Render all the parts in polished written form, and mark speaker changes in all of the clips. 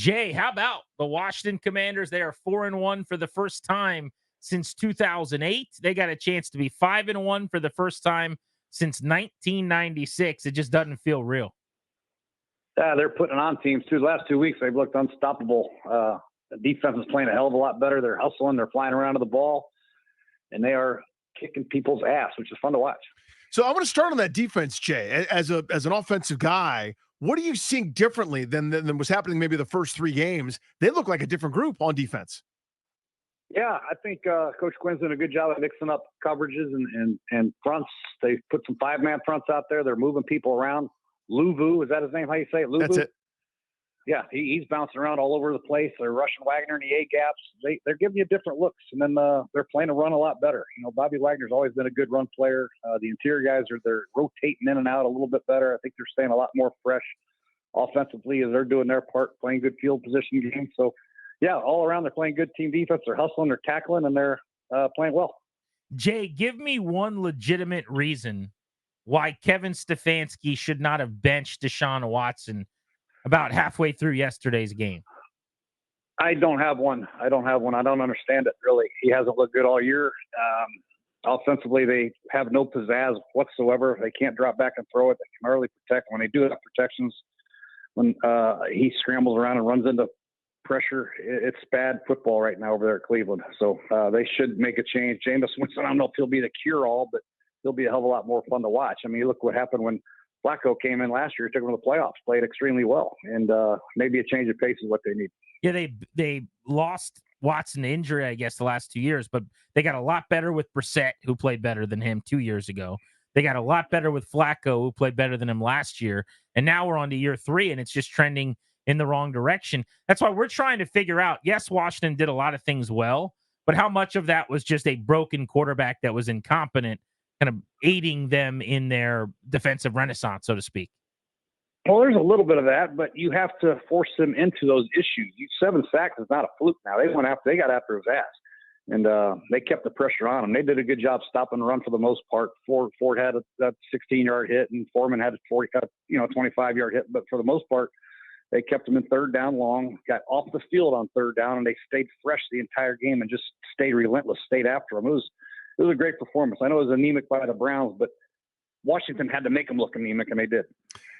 Speaker 1: Jay, how about the Washington Commanders? They are 4-1 for the first time since 2008. They got a chance to be 5-1 for the first time since 1996. It just doesn't feel real.
Speaker 2: They're putting on teams too. The last 2 weeks, they've looked unstoppable. The defense is playing a hell of a lot better. They're hustling. They're flying around to the ball, and they are kicking people's ass, which is fun to watch.
Speaker 3: So I want to start on that defense, Jay. As an offensive guy, what are you seeing differently than was happening maybe the first 3 games? They look like a different group on defense.
Speaker 2: Yeah, I think Coach Quinn's doing a good job of mixing up coverages and fronts. They put some 5-man fronts out there. They're moving people around. Luvu, is that his name? How you say it? Luvu?
Speaker 3: That's it.
Speaker 2: Yeah, he's bouncing around all over the place. They're rushing Wagner in the A gaps. They're giving you different looks, and then they're playing a run a lot better. You know, Bobby Wagner's always been a good run player. The interior guys they're rotating in and out a little bit better. I think they're staying a lot more fresh offensively as they're doing their part, playing good field position games. So, yeah, all around they're playing good team defense. They're hustling, they're tackling, and they're playing well.
Speaker 1: Jay, give me one legitimate reason why Kevin Stefanski should not have benched Deshaun Watson about halfway through yesterday's game.
Speaker 2: I don't have one. I don't understand it, really. He hasn't looked good all year. Offensively, they have no pizzazz whatsoever. They can't drop back and throw it. They can hardly protect. When they do have protections, when he scrambles around and runs into pressure, it's bad football right now over there at Cleveland. So they should make a change. Jameis Winston, I don't know if he'll be the cure-all, but he'll be a hell of a lot more fun to watch. I mean, look what happened when Flacco came in last year, took them to the playoffs, played extremely well, and maybe a change of pace is what they need.
Speaker 1: Yeah, they lost Watson to injury, I guess, the last 2 years, but they got a lot better with Brissett, who played better than him 2 years ago. They got a lot better with Flacco, who played better than him last year, and now we're on to year 3, and it's just trending in the wrong direction. That's why we're trying to figure out, yes, Washington did a lot of things well, but how much of that was just a broken quarterback that was incompetent, kind of aiding them in their defensive renaissance, so to speak?
Speaker 2: Well, there's a little bit of that, but you have to force them into those issues. 7 sacks is not a fluke now. They got after his ass, and they kept the pressure on him. They did a good job stopping the run for the most part. Ford had a 16-yard hit, and Foreman had a 25-yard hit. But for the most part, they kept them in third down long, got off the field on third down, and they stayed fresh the entire game and just stayed relentless, stayed after them. It was a great performance. I know it was anemic by the Browns, but Washington had to make them look anemic, and they did.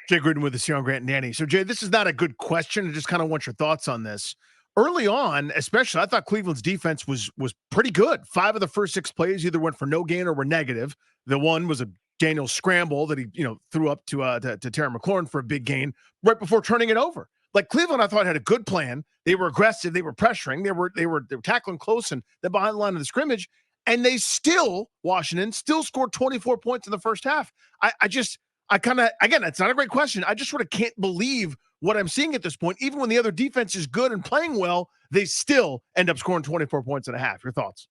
Speaker 3: Jay Gruden with us here on Grant and Danny. So, Jay, this is not a good question. I just kind of want your thoughts on this. Early on, especially, I thought Cleveland's defense was pretty good. 5 of the first 6 plays either went for no gain or were negative. The one was a Daniels scramble that he threw up to Terry McLaurin for a big gain right before turning it over. Like Cleveland, I thought had a good plan. They were aggressive. They were pressuring. They were tackling close and then behind the line of the scrimmage. And Washington still scored 24 points in the first half. Again, it's not a great question. I just sort of can't believe what I'm seeing at this point. Even when the other defense is good and playing well, they still end up scoring 24 points and a half. Your thoughts?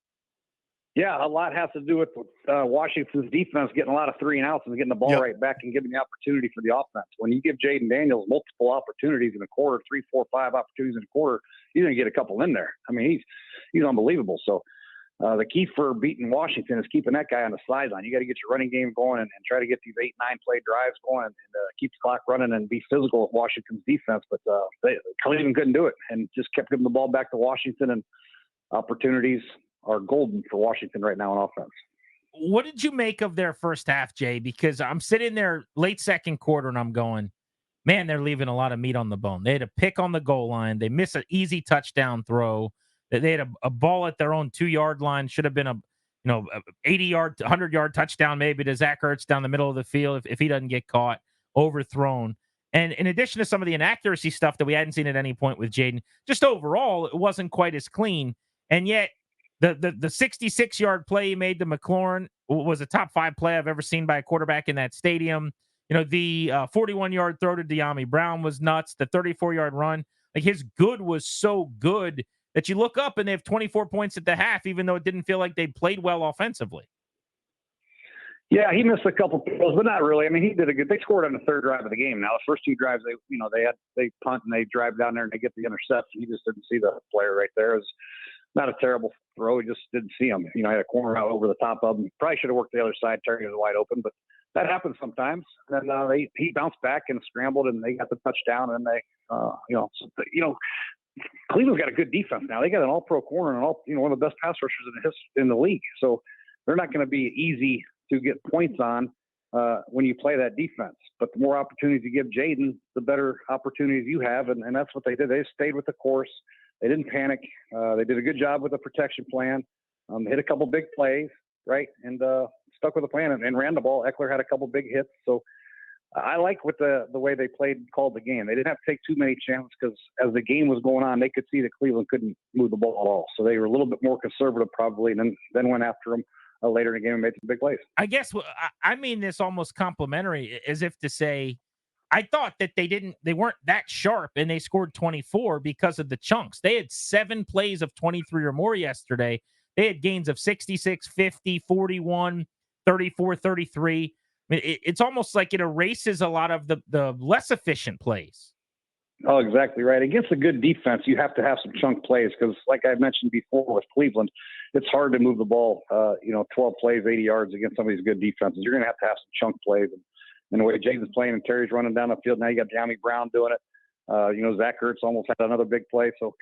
Speaker 2: Yeah, a lot has to do with Washington's defense getting a lot of 3 and outs and getting the ball right back and giving the opportunity for the offense. When you give Jayden Daniels multiple opportunities in a quarter, 3, 4, 5 opportunities in a quarter, you're going to get a couple in there. I mean, he's unbelievable. So the key for beating Washington is keeping that guy on the sideline. You got to get your running game going and try to get these 8-9 play drives going and keep the clock running and be physical with Washington's defense. But Cleveland couldn't do it and just kept giving the ball back to Washington, and opportunities are golden for Washington right now on offense.
Speaker 1: What did you make of their first half, Jay? Because I'm sitting there late second quarter and I'm going, man, they're leaving a lot of meat on the bone. They had a pick on the goal line. They missed an easy touchdown throw. They had a ball at their own 2-yard line. Should have been a 80-yard, 100-yard touchdown maybe to Zach Ertz down the middle of the field if he doesn't get caught, overthrown. And in addition to some of the inaccuracy stuff that we hadn't seen at any point with Jayden, just overall, it wasn't quite as clean. And yet, the 66-yard play he made to McLaurin was a top 5 play I've ever seen by a quarterback in that stadium. The 41-yard throw to De'Ami Brown was nuts. The 34-yard run, like his good was so good that you look up and they have 24 points at the half, even though it didn't feel like they played well offensively.
Speaker 2: Yeah, he missed a couple throws, but not really. I mean, he did a good. They scored on the 3rd drive of the game. Now, the first 2 drives, they punt and they drive down there and they get the interception. He just didn't see the player right there. It was not a terrible throw. He just didn't see him. Had a corner out over the top of him. Probably should have worked the other side. Terry was wide open, but that happens sometimes. And he bounced back and scrambled, and they got the touchdown. And they, Cleveland's got a good defense now. They got an all-pro corner and one of the best pass rushers in the league. So they're not going to be easy to get points on when you play that defense. But the more opportunities you give Jayden, the better opportunities you have. And that's what they did. They stayed with the course. They didn't panic. They did a good job with the protection plan. Hit a couple big plays, right? And stuck with the plan and ran the ball. Eckler had a couple big hits. So I like what the way they called the game. They didn't have to take too many chances because as the game was going on, they could see that Cleveland couldn't move the ball at all. So they were a little bit more conservative probably, and then went after them later in the game and made some big plays.
Speaker 1: I guess I mean this almost complimentary, as if to say, I thought that they weren't that sharp, and they scored 24 because of the chunks. They had 7 plays of 23 or more yesterday. They had gains of 66, 50, 41, 34, 33. I mean, it's almost like it erases a lot of the less efficient plays.
Speaker 2: Oh, exactly right. Against a good defense, you have to have some chunk plays because, like I mentioned before with Cleveland, it's hard to move the ball, 12 plays, 80 yards against some of these good defenses. You're going to have some chunk plays. And the way Jayden's playing and Terry's running down the field, now you got Jamie Brown doing it. Zach Ertz almost had another big play. So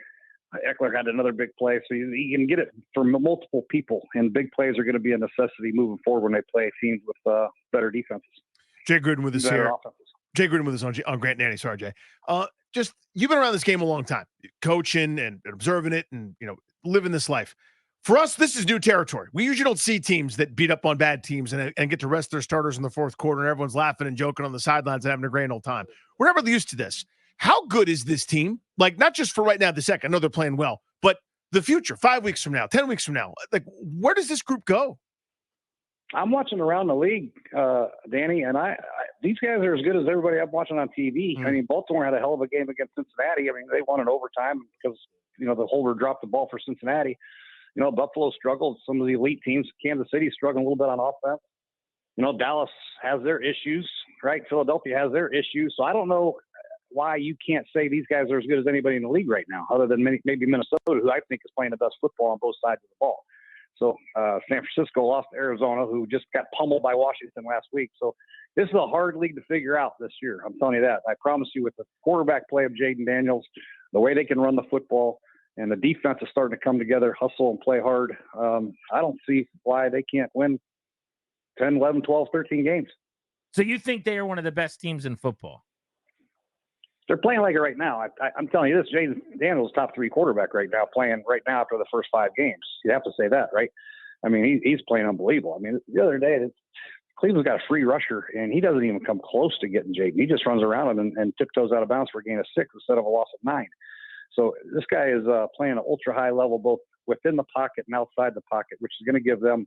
Speaker 2: Eckler had another big play. So you can get it for multiple people, and big plays are going to be a necessity moving forward when they play teams with better defenses.
Speaker 3: Jay Gruden with us here.
Speaker 2: Offenses.
Speaker 3: Jay Gruden with us on Grant Nanny. Sorry, Jay. Just you've been around this game a long time, coaching and observing it, and living this life. For us, this is new territory. We usually don't see teams that beat up on bad teams and get to rest their starters in the fourth quarter, and everyone's laughing and joking on the sidelines and having a grand old time. We're never used to this. How good is this team? Like, not just for right now, the second. I know they're playing well, but the future, 5 weeks from now, 10 weeks from now, like, where does this group go?
Speaker 2: I'm watching around the league, Danny, and these guys are as good as everybody I'm watching on TV. I mean, Baltimore had a hell of a game against Cincinnati. I mean, they won in overtime because, the holder dropped the ball for Cincinnati. Buffalo struggled. Some of the elite teams, Kansas City struggling a little bit on offense. Dallas has their issues, right? Philadelphia has their issues. So I don't know why you can't say these guys are as good as anybody in the league right now, other than maybe Minnesota, who I think is playing the best football on both sides of the ball. So San Francisco lost to Arizona, who just got pummeled by Washington last week. So this is a hard league to figure out this year. I'm telling you that. I promise you, with the quarterback play of Jayden Daniels, the way they can run the football, and the defense is starting to come together, hustle and play hard, I don't see why they can't win 10, 11, 12, 13 games.
Speaker 1: So you think they are one of the best teams in football?
Speaker 2: They're playing like it right now. I'm telling you this, Jayden Daniels, top 3 quarterback right now, playing right now after the first 5 games. You have to say that, right? I mean, he's playing unbelievable. I mean, the other day, Cleveland's got a free rusher, and he doesn't even come close to getting Jayden. He just runs around him and tiptoes out of bounds for a gain of 6 instead of a loss of 9. So this guy is playing an ultra-high level, both within the pocket and outside the pocket, which is going to give them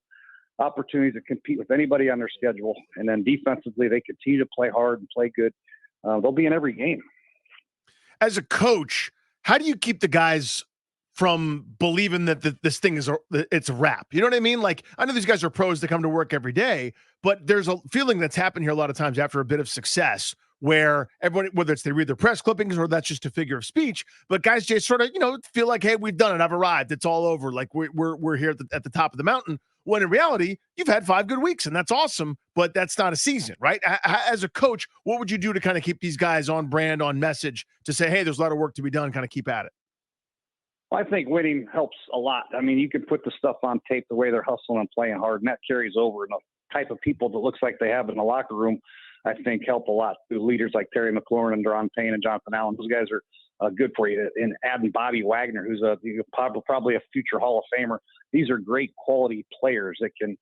Speaker 2: opportunities to compete with anybody on their schedule. And then defensively, they continue to play hard and play good. They'll be in every game.
Speaker 3: As a coach, how do you keep the guys from believing that this thing it's a wrap? You know what I mean? Like, I know these guys are pros that come to work every day, but there's a feeling that's happened here a lot of times after a bit of success where everyone, whether it's they read their press clippings or that's just a figure of speech, but guys just sort of, feel like, hey, we've done it. I've arrived. It's all over. Like we're here at the top of the mountain. When in reality, you've had 5 good weeks, and that's awesome, but that's not a season, right? As a coach, what would you do to kind of keep these guys on brand, on message, to say, hey, there's a lot of work to be done, kind of keep at it?
Speaker 2: Well, I think winning helps a lot. I mean, you can put the stuff on tape, the way they're hustling and playing hard, and that carries over. And the type of people that looks like they have in the locker room, I think, help a lot. The leaders like Terry McLaurin and Daron Payne and Jonathan Allen, those guys are good for you. And adding Bobby Wagner, who's probably a future Hall of Famer. These are great quality players that can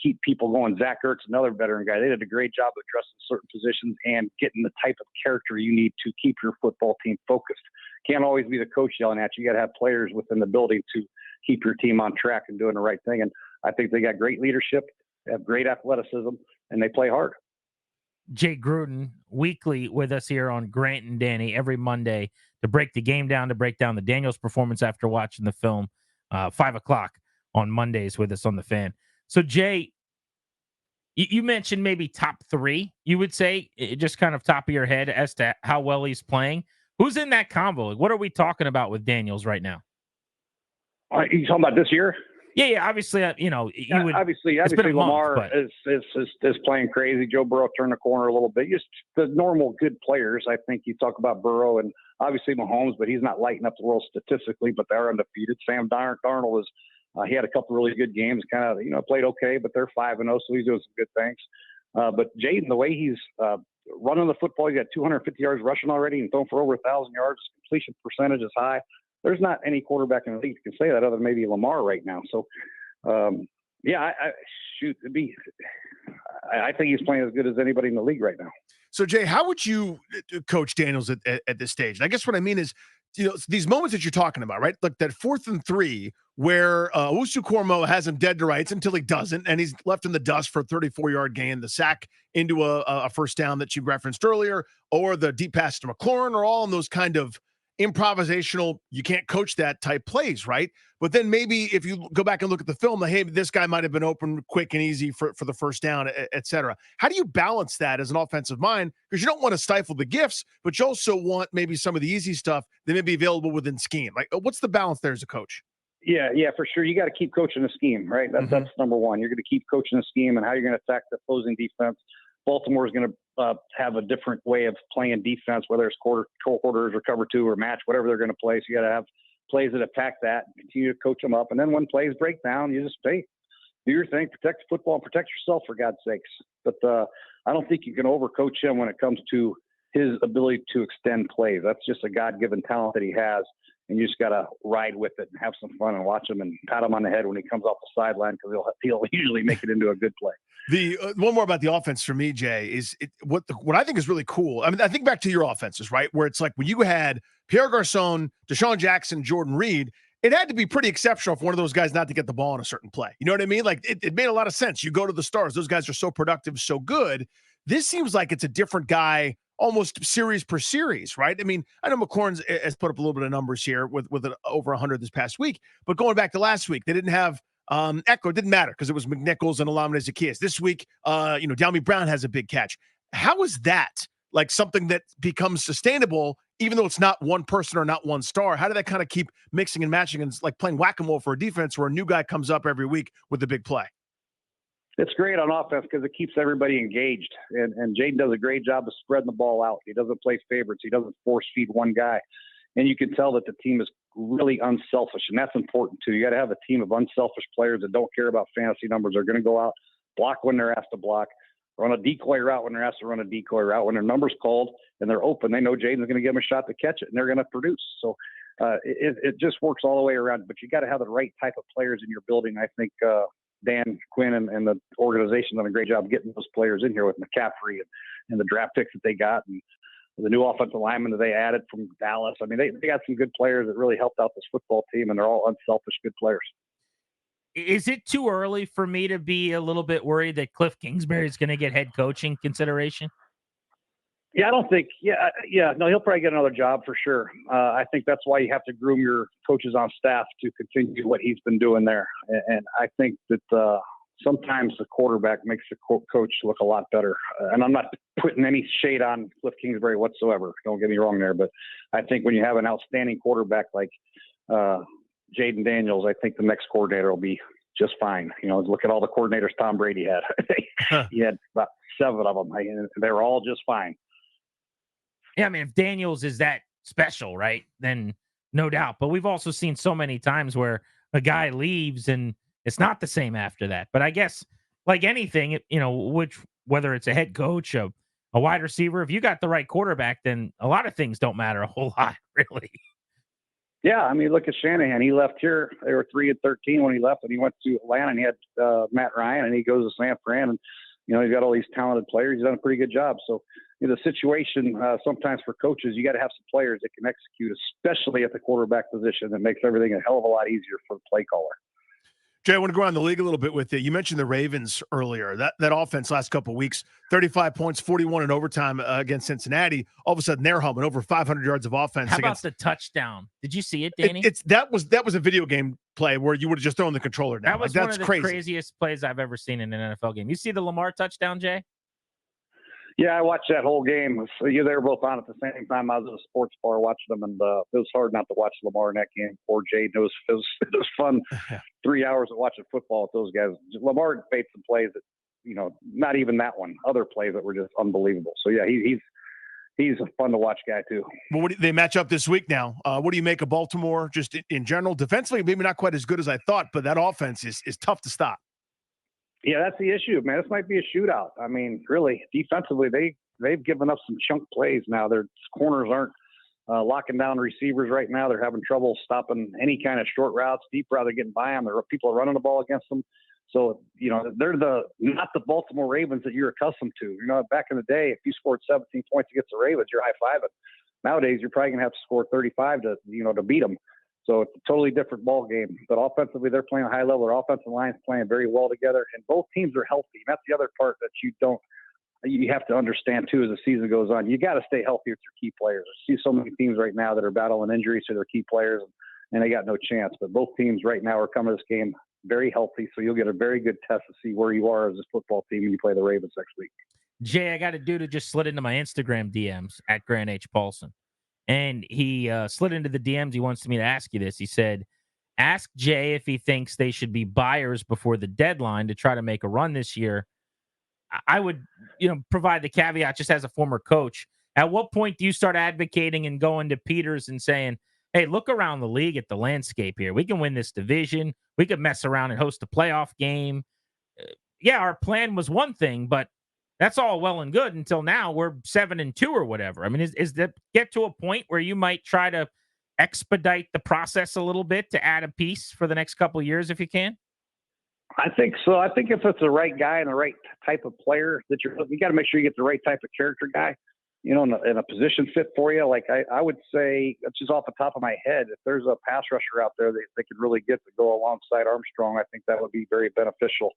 Speaker 2: keep people going. Zach Ertz, another veteran guy. They did a great job of addressing certain positions and getting the type of character you need to keep your football team focused. Can't always be the coach yelling at you. You got to have players within the building to keep your team on track and doing the right thing. And I think they got great leadership, they have great athleticism, and they play hard.
Speaker 1: Jay Gruden, weekly with us here on Grant and Danny every Monday to break the game down, to break down the Daniels performance after watching the film. 5 o'clock on Mondays with us on the Fan. So, Jay, you mentioned maybe top 3, you would say, just kind of top of your head as to how well he's playing. Who's in that combo? What are we talking about with Daniels right now?
Speaker 2: You talking about this year?
Speaker 1: Yeah. Obviously, you would.
Speaker 2: Obviously,
Speaker 1: It's been a month,
Speaker 2: Lamar
Speaker 1: but
Speaker 2: is playing crazy. Joe Burrow turned the corner a little bit. Just the normal good players. I think you talk about Burrow and obviously Mahomes, but he's not lighting up the world statistically. But they're undefeated. Sam Darnold is. He had a couple really good games. Kind of played okay, but they're 5-0, so he's doing some good things. But Jayden, the way he's running the football, he got 250 yards rushing already and thrown for over 1,000 yards. Completion percentage is high. There's not any quarterback in the league that can say that other than maybe Lamar right now. So, I think he's playing as good as anybody in the league right now.
Speaker 3: So, Jay, how would you coach Daniels at this stage? And I guess what I mean is, these moments that you're talking about, right? Like that 4th and 3 where Usu Cormo has him dead to rights until he doesn't, and he's left in the dust for a 34-yard gain, the sack into a first down that you referenced earlier, or the deep pass to McLaurin, or all in those kind of improvisational, you can't coach that type plays, right? But then maybe if you go back and look at the film, hey, this guy might have been open quick and easy for the first down, et cetera. How do you balance that as an offensive mind? Because you don't want to stifle the gifts, but you also want maybe some of the easy stuff that may be available within scheme. Like, what's the balance there as a coach?
Speaker 2: Yeah, for sure. You got to keep coaching the scheme, right? That's number one. You're going to keep coaching the scheme and how you're going to attack the opposing defense. Baltimore is going to have a different way of playing defense, whether it's quarters or cover 2 or match, whatever they're going to play. So you got to have plays that attack that and continue to coach them up. And then when plays break down, you just do your thing, protect the football and protect yourself, for God's sakes. But I don't think you can overcoach him when it comes to his ability to extend plays. That's just a God-given talent that he has. And you just got to ride with it and have some fun and watch him and pat him on the head when he comes off the sideline, because he'll usually make it into a good play.
Speaker 3: The one more about the offense for me, Jay, is what I think is really cool. I mean, I think back to your offenses, right? Where it's like when you had Pierre Garçon, Deshaun Jackson, Jordan Reed, it had to be pretty exceptional for one of those guys not to get the ball in a certain play. You know what I mean? Like it made a lot of sense. You go to the stars. Those guys are so productive, so good. This seems like it's a different guy almost series per series, right? I mean, I know McLaurin has put up a little bit of numbers here with over 100 this past week, but going back to last week, they didn't have Echo. It didn't matter because it was McNichols and Alameda Zacchaeus. This week, Dalmy Brown has a big catch. How is that like something that becomes sustainable, even though it's not one person or not one star? How do that kind of keep mixing and matching and like playing whack-a-mole for a defense where a new guy comes up every week with a big play?
Speaker 2: It's great on offense because it keeps everybody engaged. And Jayden does a great job of spreading the ball out. He doesn't play favorites. He doesn't force feed one guy. And you can tell that the team is really unselfish, and that's important too. You got to have a team of unselfish players that don't care about fantasy numbers. They're going to go out, block when they're asked to block, run a decoy route when they're asked to run a decoy route. When their number's called and they're open, they know Jayden's going to give them a shot to catch it, and they're going to produce. So it just works all the way around. But you got to have the right type of players in your building. I think Dan Quinn and the organization done a great job getting those players in here with McCaffrey and the draft picks that they got, and the new offensive lineman that they added from Dallas. I mean, they got some good players that really helped out this football team, and they're all unselfish good players.
Speaker 1: Is it too early for me to be a little bit worried that Cliff Kingsbury is going to get head coaching consideration?
Speaker 2: Yeah, I don't think. No, he'll probably get another job for sure. I think that's why you have to groom your coaches on staff to continue what he's been doing there. And I think that sometimes the quarterback makes the coach look a lot better. And I'm not putting any shade on Cliff Kingsbury whatsoever. Don't get me wrong there. But I think when you have an outstanding quarterback like Jayden Daniels, I think the next coordinator will be just fine. Look at all the coordinators Tom Brady had. He had about 7 of them. They're all just fine.
Speaker 1: Yeah, I mean, if Daniels is that special, right, then no doubt. But we've also seen so many times where a guy leaves and it's not the same after that. But I guess, like anything, whether it's a head coach, a wide receiver, if you got the right quarterback, then a lot of things don't matter a whole lot, really.
Speaker 2: Yeah, I mean, look at Shanahan. He left here. They were 3-13 when he left, and he went to Atlanta, and he had Matt Ryan, and he goes to San Fran, and he's got all these talented players. He's done a pretty good job. So the situation sometimes for coaches, you got to have some players that can execute, especially at the quarterback position. That makes everything a hell of a lot easier for the play caller.
Speaker 3: Jay, I want to go around the league a little bit with you. You mentioned the Ravens earlier. That offense last couple of weeks, 35 points, 41 in overtime against Cincinnati. All of a sudden, they're home and over 500 yards of offense.
Speaker 1: How about the touchdown? Did you see it, Danny?
Speaker 3: That was a video game play where you would have just thrown the controller down.
Speaker 1: That was one of the craziest plays I've ever seen in an NFL game. You see the Lamar touchdown, Jay?
Speaker 2: Yeah, I watched that whole game. So they were both on at the same time. I was at a sports bar watching them, and it was hard not to watch Lamar in that game. Poor Jayden. It was fun. 3 hours of watching football with those guys. Lamar made some plays that, not even that one. Other plays that were just unbelievable. So yeah, he's a fun to watch guy too.
Speaker 3: Well, they match up this week now. What do you make of Baltimore just in general? Defensively, maybe not quite as good as I thought, but that offense is tough to stop.
Speaker 2: Yeah, that's the issue, man. This might be a shootout. I mean, really, defensively, they've given up some chunk plays now. Their corners aren't locking down receivers right now. They're having trouble stopping any kind of short routes, deep route. They're getting by them. People are running the ball against them. So, they're not the Baltimore Ravens that you're accustomed to. Back in the day, if you scored 17 points against the Ravens, you're high-fiving. Nowadays, you're probably going to have to score 35 to beat them. So it's a totally different ball game. But offensively, they're playing a high level. Their offensive line's playing very well together, and both teams are healthy. And that's the other part that you have to understand too as the season goes on. You got to stay healthy with your key players. I see so many teams right now that are battling injuries to their key players, and they got no chance. But both teams right now are coming to this game very healthy, so you'll get a very good test to see where you are as a football team when you play the Ravens next week.
Speaker 1: Jay, I got a dude who just slid into my Instagram DMs at Grant H. Paulson. And he slid into the DMs. He wants me to ask you this. He said, ask Jay if he thinks they should be buyers before the deadline to try to make a run this year. I would, provide the caveat just as a former coach. At what point do you start advocating and going to Peters and saying, hey, look around the league at the landscape here. We can win this division. We could mess around and host a playoff game. Yeah, our plan was one thing, but that's all well and good until now we're 7-2 or whatever. I mean, is that get to a point where you might try to expedite the process a little bit to add a piece for the next couple of years if you can?
Speaker 2: I think so. I think if it's the right guy and the right type of player that you got to make sure you get the right type of character guy, in a position fit for you. Like I would say, just off the top of my head, if there's a pass rusher out there that they could really get to go alongside Armstrong, I think that would be very beneficial,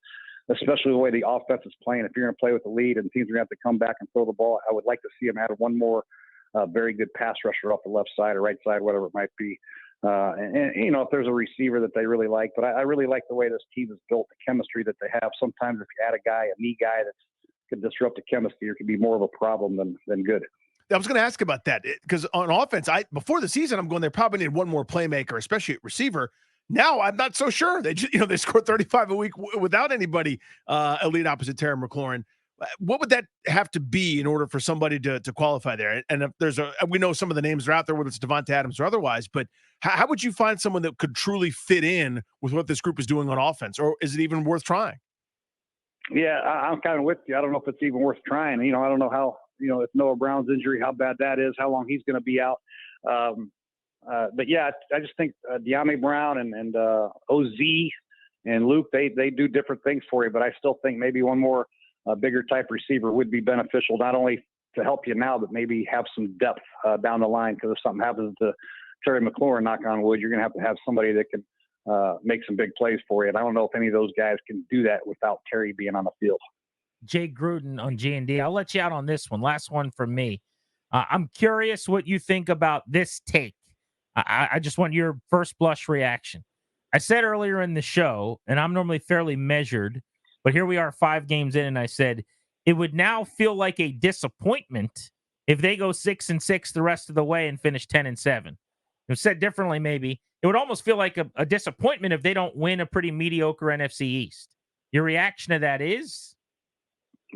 Speaker 2: especially the way the offense is playing. If you're going to play with the lead and teams are going to have to come back and throw the ball, I would like to see them add one more very good pass rusher off the left side or right side, whatever it might be. If there's a receiver that they really like, but I really like the way this team is built, the chemistry that they have. Sometimes if you add a knee guy that could disrupt the chemistry, it could be more of a problem than good.
Speaker 3: I was going to ask about that because on offense, before the season, I'm going, they probably need one more playmaker, especially at receiver. Now I'm not so sure. They just, they scored 35 a week without anybody elite opposite Terry McLaurin. What would that have to be in order for somebody to qualify there? And if we know some of the names are out there, whether it's Devonta Adams or otherwise, but how would you find someone that could truly fit in with what this group is doing on offense? Or is it even worth trying?
Speaker 2: Yeah, I'm kind of with you. I don't know if it's even worth trying. I don't know how, if Noah Brown's injury, how bad that is, how long he's going to be out. But yeah, I just think De'Ami Brown and OZ and Luke, they do different things for you. But I still think maybe one more bigger type receiver would be beneficial, not only to help you now, but maybe have some depth down the line. Because if something happens to Terry McLaurin, knock on wood, you're going to have somebody that can make some big plays for you. And I don't know if any of those guys can do that without Terry being on the field.
Speaker 1: Jay Gruden on G&D. I'll let you out on this one. Last one from me. I'm curious what you think about this take. I just want your first blush reaction. I said earlier in the show, and I'm normally fairly measured, but here we are 5 games in, and I said it would now feel like a disappointment if they go 6-6 the rest of the way and finish 10-7. Said differently, maybe it would almost feel like a disappointment if they don't win a pretty mediocre NFC East. Your reaction to that is?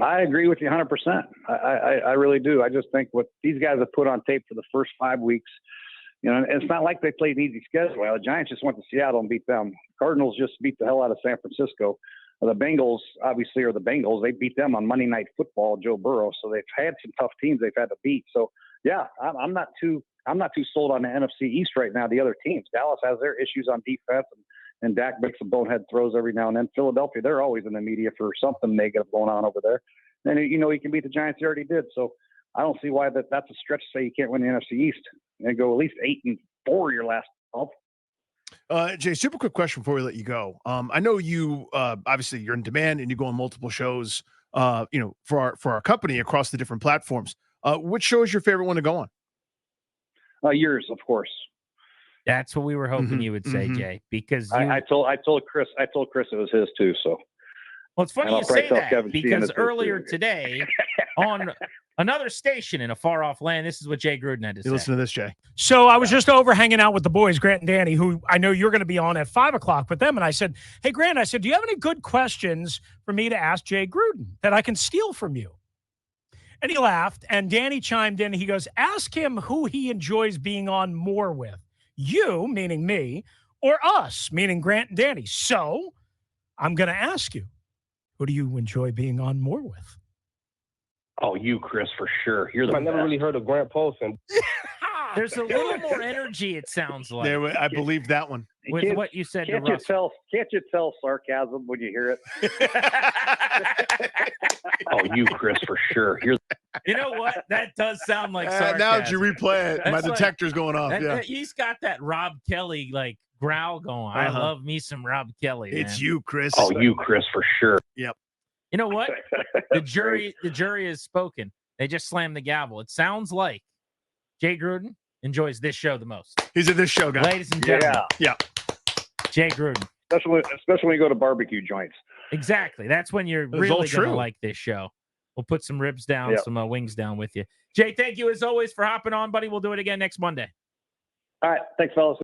Speaker 2: I agree with you 100%. I really do. I just think what these guys have put on tape for the first 5 weeks, and it's not like they played an easy schedule. The Giants just went to Seattle and beat them. Cardinals just beat the hell out of San Francisco. The Bengals obviously are the Bengals. They beat them on Monday Night Football, Joe Burrow. So they've had some tough teams they've had to beat. So yeah, I'm not too sold on the NFC East right now. The other teams, Dallas has their issues on defense, and Dak makes some bonehead throws every now and then. Philadelphia, they're always in the media for something negative going on over there. And he can beat the Giants. He already did. So I don't see why that's a stretch to say you can't win the NFC East and go at least 8-4 your last 12.
Speaker 3: Jay, super quick question before we let you go. I know you obviously you're in demand and you go on multiple shows, for our company across the different platforms. Which show is your favorite one to go on?
Speaker 2: Yours, of course.
Speaker 1: That's what we were hoping you would say, Jay, because
Speaker 2: I told Chris it was his too. So
Speaker 1: Well, it's funny
Speaker 2: And I'll
Speaker 1: you
Speaker 2: probably
Speaker 1: say
Speaker 2: tell
Speaker 1: that
Speaker 2: Kevin Sheehan
Speaker 1: because
Speaker 2: this
Speaker 1: earlier
Speaker 2: too.
Speaker 1: today on another station in a far off land, this is what Jay Gruden had to say.
Speaker 3: You listen to this, Jay.
Speaker 4: So I was just over hanging out with the boys, Grant and Danny, who I know you're going to be on at 5 o'clock with them. And I said, hey, Grant, I said, do you have any good questions for me to ask Jay Gruden that I can steal from you? And he laughed, and Danny chimed in. He goes, ask him who he enjoys being on more with. You, meaning me, or us, meaning Grant and Danny. So I'm going to ask you, who do you enjoy being on more with?
Speaker 5: Oh, you, Chris, for sure. You're the
Speaker 6: I never really heard of Grant Paulson.
Speaker 1: There's a little more energy, it sounds like,
Speaker 3: I believe that one.
Speaker 1: with what you said to
Speaker 2: Can't you
Speaker 1: Russell.
Speaker 2: tell sarcasm when you hear it?
Speaker 5: Oh, you, Chris, for sure. You're
Speaker 1: You know what? That does sound like sarcasm.
Speaker 3: Now that you replay it, my
Speaker 1: That's like-
Speaker 3: detector's going off. Yeah.
Speaker 1: He's got that Rob Kelly like growl going. I
Speaker 3: Uh-huh.
Speaker 1: love me some Rob Kelly.
Speaker 3: It's
Speaker 1: man.
Speaker 3: you, Chris.
Speaker 5: oh, you, Chris, for sure.
Speaker 1: You know what? The jury has spoken. They just slammed the gavel. It sounds like Jay Gruden enjoys this show the most.
Speaker 3: He's at this show, guy.
Speaker 1: Ladies and gentlemen,
Speaker 3: Yeah.
Speaker 1: Jay Gruden.
Speaker 2: Especially when you go to barbecue joints.
Speaker 1: Exactly. That's when you're
Speaker 3: That's all
Speaker 1: really going to
Speaker 3: true.
Speaker 1: like this show. We'll put some ribs down,
Speaker 2: Yep.
Speaker 1: some wings down with you. Jay, thank you as always for hopping on, buddy. We'll do it again next Monday.
Speaker 2: All right. Thanks, fellas.